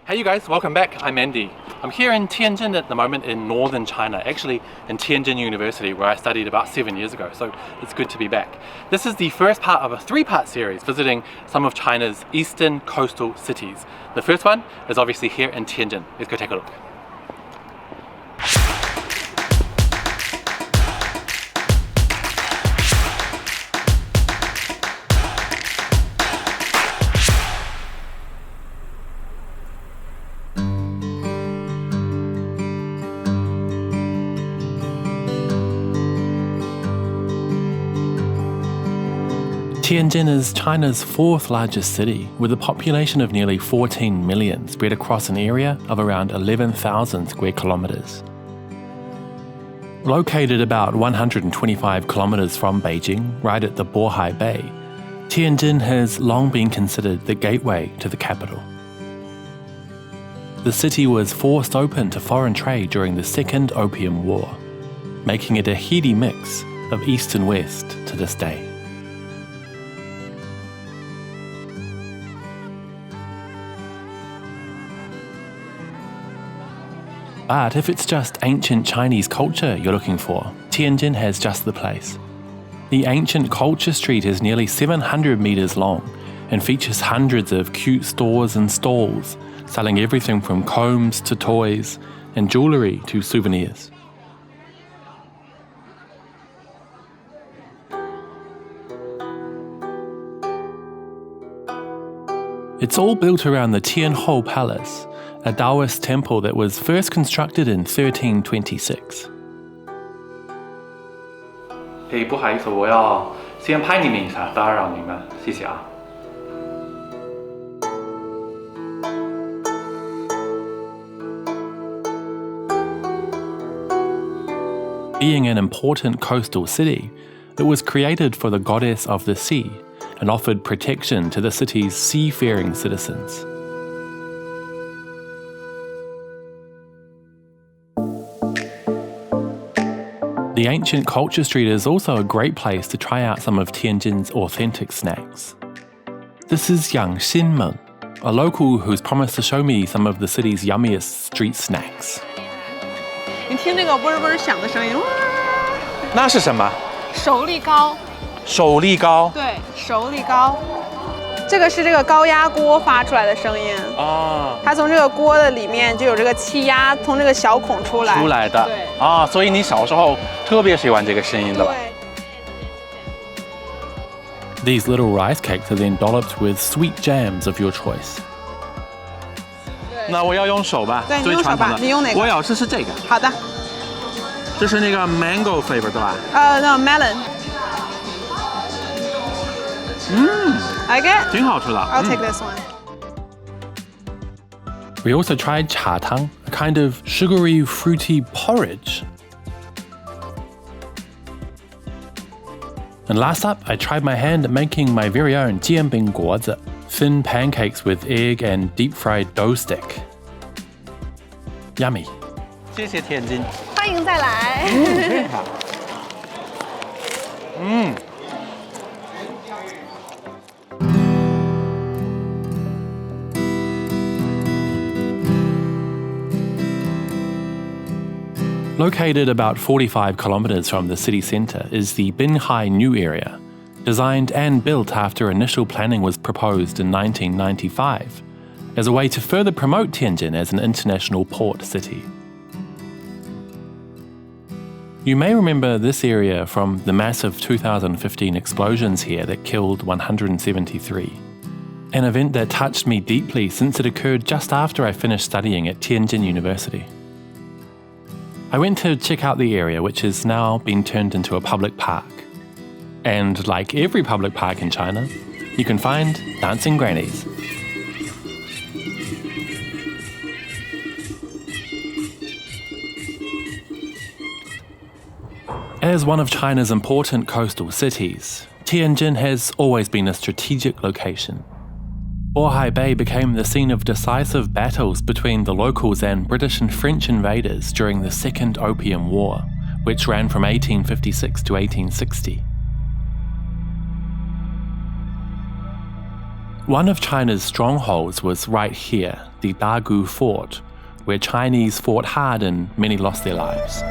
Hey you guys, welcome back. I'm Andy. I'm here in Tianjin at the moment in northern China, actually in Tianjin University where I studied about 7 years ago, so it's good to be back. This is the first part of a 3-part series visiting some of China's eastern coastal cities. The first one is obviously here in Tianjin. Let's go take a look. Tianjin is China's 4th largest city, with a population of nearly 14 million spread across an area of around 11,000 square kilometers. Located about 125 kilometers from Beijing, right at the Binhai Bay, Tianjin has long been considered the gateway to the capital. The city was forced open to foreign trade during the Second Opium War, making it a heady mix of East and West to this day. But if it's just ancient Chinese culture you're looking for, Tianjin has just the place. The ancient culture street is nearly 700 meters long and features hundreds of cute stores and stalls, selling everything from combs to toys and jewelry to souvenirs. It's all built around the Tianhou Palace, a Taoist temple that was first constructed in 1326. 不好意思，我要先拍你们一下，打扰你们，谢谢啊。Being an important coastal city, it was created for the goddess of the sea and offered protection to the city's seafaring citizens. The ancient culture street is also a great place to try out some of Tianjin's authentic snacks. This is Yang Xinmeng, a local who's promised to show me some of the city's yummiest street snacks. 你听这个嗡嗡响的声音，那是什么？手力高。手力高。对，手力高。这个是这个高压锅发出来的声音啊，它从这个锅的里面就有这个气压从这个小孔出来的。对啊，所以你小时候特别喜欢这个声音的吧？对。These little rice cakes are then dolloped with sweet jams of your choice. 那我要用手吧？对，你用手吧。你用哪个？我要试试这个。好的。这是那个 mango flavor 对吧？No melon. Like it? 挺好吃的。I'll take this one. We also tried cha tang, a kind of sugary, fruity porridge. And last up, I tried my hand at making my very own jianbing guozi, thin pancakes with egg and deep-fried dough stick. Yummy. 谢谢天津。欢迎再来。Located about 45 kilometers from the city centre is the Binhai New Area, designed and built after initial planning was proposed in 1995, as a way to further promote Tianjin as an international port city. You may remember this area from the massive 2015 explosions here that killed 173, an event that touched me deeply since it occurred just after I finished studying at Tianjin University. I went to check out the area, which has now been turned into a public park. And like every public park in China, you can find dancing grannies. As one of China's important coastal cities, Tianjin has always been a strategic location. Binhai Bay became the scene of decisive battles between the locals and British and French invaders during the Second Opium War, which ran from 1856 to 1860. One of China's strongholds was right here, the Daegu Fort, where Chinese fought hard and many lost their lives.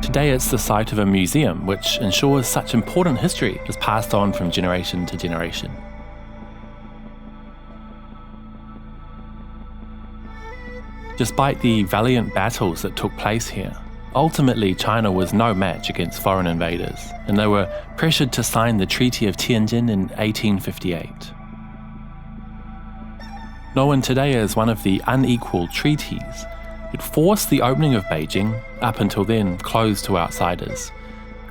Today it's the site of a museum which ensures such important history is passed on from generation to generation. Despite the valiant battles that took place here, ultimately China was no match against foreign invaders, and they were pressured to sign the Treaty of Tianjin in 1858. Known today as one of the unequal treaties, it forced the opening of Beijing, up until then closed to outsiders,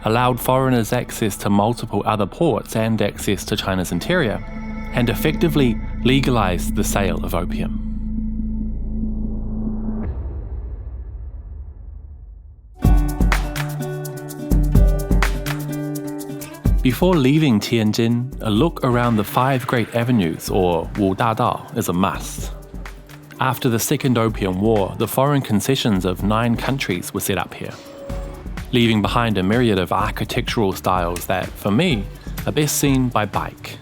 allowed foreigners access to multiple other ports and access to China's interior, and effectively legalized the sale of opium. Before leaving Tianjin, a look around the 5 great avenues, or Wu Dadao, is a must. After the Second Opium War, the foreign concessions of 9 countries were set up here, leaving behind a myriad of architectural styles that, for me, are best seen by bike.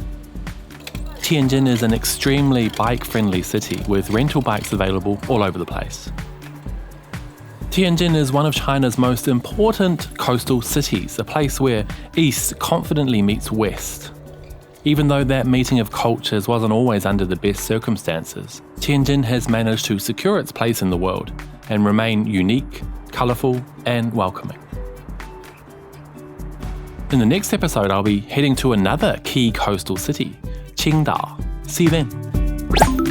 Tianjin is an extremely bike-friendly city with rental bikes available all over the place. Tianjin is one of China's most important coastal cities, a place where East confidently meets West. Even though that meeting of cultures wasn't always under the best circumstances, Tianjin has managed to secure its place in the world and remain unique, colourful and welcoming. In the next episode, I'll be heading to another key coastal city, Qingdao. See you then.